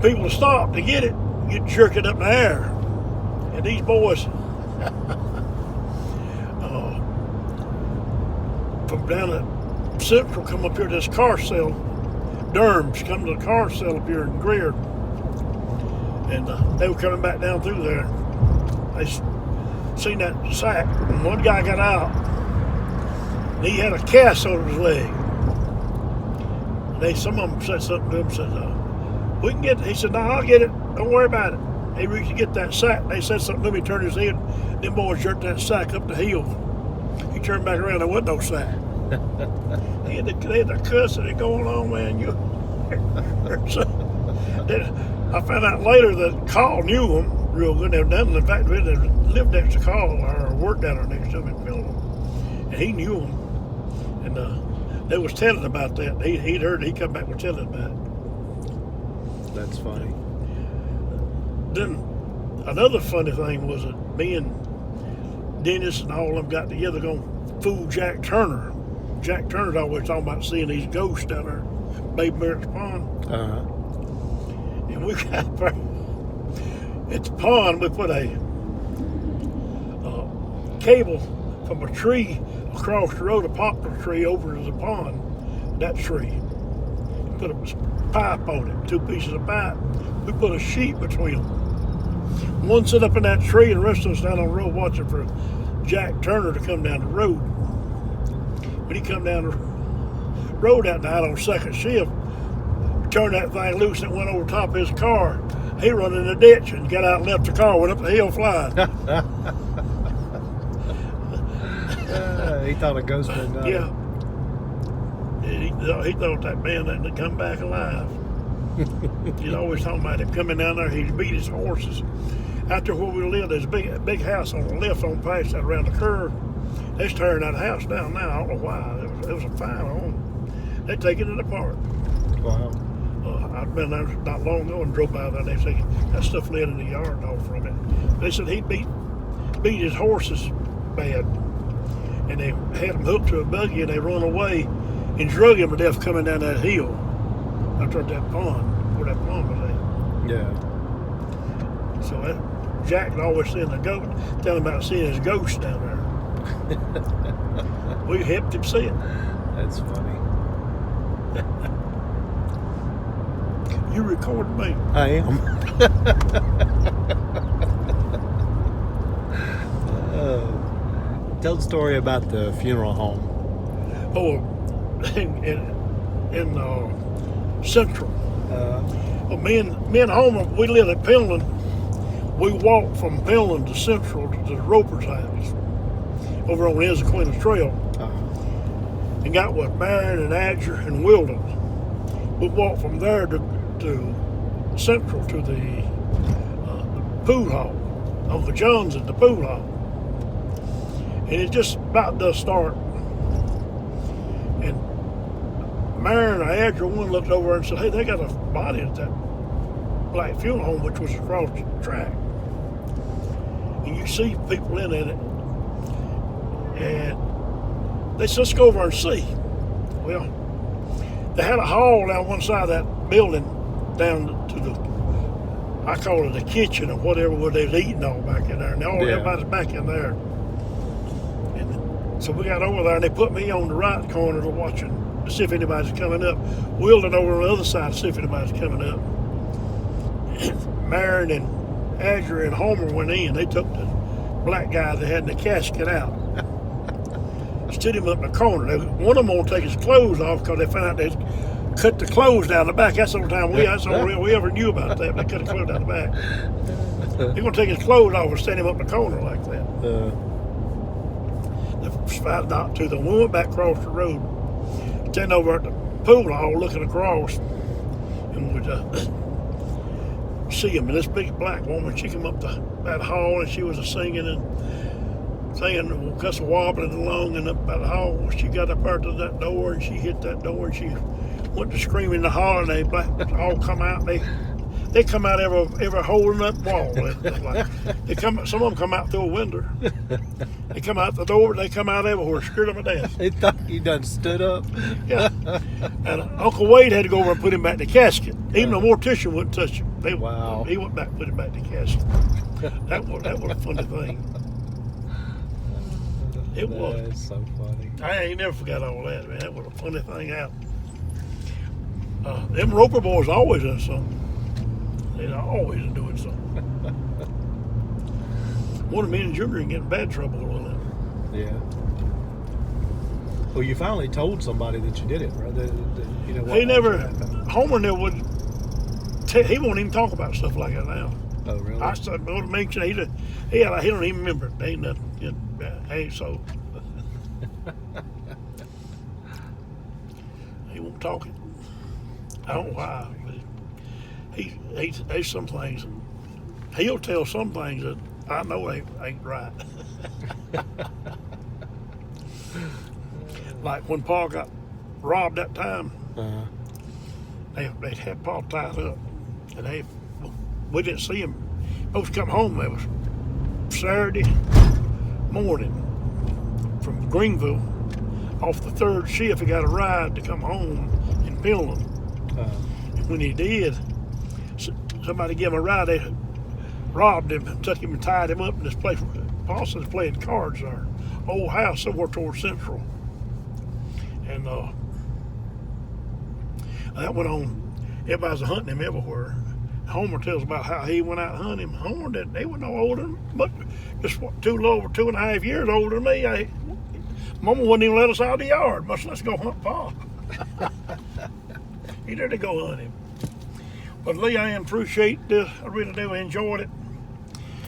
getting people to stop to get it, you jerk it up in the air. And these boys from down at Central come up here to this car sale. Derms come to the car sale up here in Greer. And they were coming back down through there. They seen that sack, and one guy got out. And he had a cast over his leg. And some of them said something to him, said, we can get it. He said, no, I'll get it. Don't worry about it. He reached to get that sack. They said something to him. He turned his head. Them boys jerked that sack up the hill. He turned back around. There wasn't no sack. They had the cussing and going on, man. So, I found out later that Carl knew him real good. They done. In fact, they lived next to Carl or worked down there next to him in Philip. And he knew him. And they was telling about that. He'd heard. He come back and telling about it. That's funny. Then another funny thing was that me and Dennis and all of them got together going to fool Jack Turner. Jack Turner's always talking about seeing these ghosts down there, Babe Merrick's Pond. Uh-huh. And we got there. At the pond, we put a cable from a tree across the road, a poplar tree, over to the pond. That tree. Put a pipe on it, 2 pieces of pipe. We put a sheet between them. One sit up in that tree, and the rest of us down on the road watching for Jack Turner to come down the road. When he come down the road that night on second shift, turned that thing loose and it went over top of his car. He run in the ditch and got out and left the car, went up the hill flying. He thought a ghost had done it. Yeah. He thought that man hadn't come back alive. He's always talking about him coming down there. He beat his horses. Out there where we live, there's a big house on the left on past that around the curve. They're tearing that house down now. I don't know why. It was a fine home. They taking it apart. Wow. I'd been there not long ago and drove by there. They said that stuff laying in the yard all from it. They said he beat his horses bad, and they had him hooked to a buggy and they run away and drug him to death coming down that hill after that pond, where that pond was at. Yeah. So Jack would always send a goat, tell him about seeing his ghost down there. We helped him see it. That's funny. You recorded me. I am. Tell the story about the funeral home. Oh, in Central. Well, me and Homer, we lived at Penland. We walked from Penland to Central to the Roper's house over on the Issaquah Trail, and got with Marion and Adger and Wilden. We walked from there to Central to the pool hall. Uncle John's at the pool hall, and it just about does start. And Marion and Adger, one looked over and said, "Hey, they got a body at that black funeral home, which was across the track." And you see people in it. And they said, "Let's go over and see." Well, they had a hall down one side of that building down to the, I call it the kitchen or whatever, where they was eating all back in there. And everybody's back in there. And so we got over there and they put me on the right corner to watching to see if anybody's coming up. Wilden over on the other side to see if anybody's coming up. Marion and Adger and Homer went in. They took the black guy that had in the casket out. Stood him up in the corner. One of them won't take his clothes off because they found out they cut the clothes down the back. That's the only time that's all we ever knew about that. They cut the clothes down the back. They're going to take his clothes off and stand him up in the corner like that. They spotted out to them. We went back across the road, standing over at the pool hall looking across, and we'd see him. And this big black woman, she came up that hall and she was singing and saying, cuss wobbling along and up that hall. She got up there to that door and she hit that door and she went to screaming in the hall, and they all come out. They come out every hole in that wall. They come. Some of them come out through a window. They come out the door. They come out everywhere, scared them to death. They thought you done stood up. Yeah. And Uncle Wade had to go over and put him back in the casket. Even the mortician wouldn't touch him. Wow. He went back, put it back to castle. That was a funny thing. It was. That's so funny. I ain't never forgot all that, man. That was a funny thing out. Them Roper boys always in something. They're always doing something. One of me and Junior get in bad trouble with them. Yeah. Well, you finally told somebody that you did it, right? You know what He never, happened. Homer never would, he won't even talk about stuff like that now. Oh, really? I said, well, to mention, he don't even remember it. Ain't nothing, hey, so. He won't talk it. I don't know why, but he's some things, and he'll tell some things that I know ain't right. Like when Paul got robbed that time, they had Paul tied up, and we didn't see him. Supposed to come home. It was Saturday morning from Greenville. Off the third shift, he got a ride to come home in Pinland. And when he did, somebody gave him a ride. They robbed him, took him and tied him up in this place. Paul said he's playing cards there. Old house somewhere towards Central. And that went on. Everybody's hunting him everywhere. Homer tells about how he went out hunting him. Homer didn't. He was no older than, but just over 2.5 years older than me. Mama wouldn't even let us out of the yard, much less go hunt Paul. He did to go hunt him. But Lee, I appreciate this. I really do enjoyed it.